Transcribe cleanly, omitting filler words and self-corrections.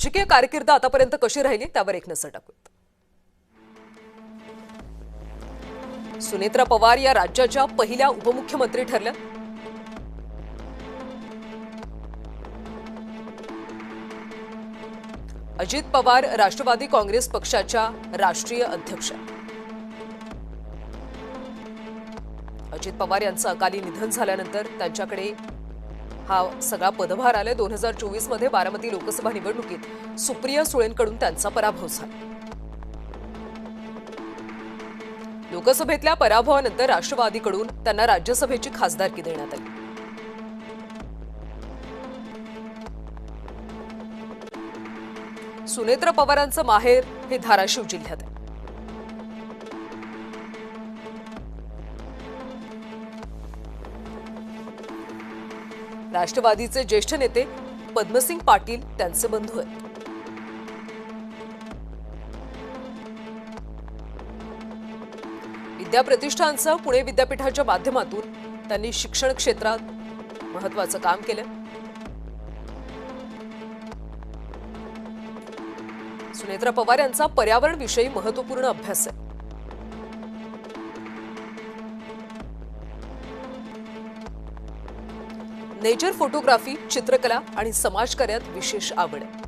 राजकीय कारकीर्द आतापर्यंत कशी राहिली त्यावर एक नजर टाकूया। सुनेत्रा पवार या राज्याच्या पहिल्या उपमुख्यमंत्री ठरल्या। अजित पवार राष्ट्रवादी काँग्रेस पक्षाच्या राष्ट्रीय अध्यक्ष। अजित पवार यांचं अकाली निधन झाल्यानंतर त्यांच्याकडे हा सगळा पदभार आलाय। 2024 मध्ये बारामती लोकसभा निवडणुकीत सुप्रिया सुळेंकडून त्यांचा पराभव झाला। लोकसभेतल्या पराभवानंतर राष्ट्रवादीकडून त्यांना राज्यसभेची खासदारकी देण्यात आली। सुनेत्रा पवारांचं माहेर हे धाराशिव जिल्ह्यात आहे। राष्ट्रवादीचे ज्येष्ठ नेते पद्मसिंग पाटील त्यांचे बंधू आहेत। विद्याप्रतिष्ठानचं पुणे विद्यापीठाच्या माध्यमातून त्यांनी शिक्षण क्षेत्रात महत्त्वाचं काम केलं। सुनेत्रा पवार यांचा पर्यावरणविषयी महत्त्वपूर्ण अभ्यास आहे। नेचर फोटोग्राफी, चित्रकला आणि समाजकार्यात विशेष आवड आहे।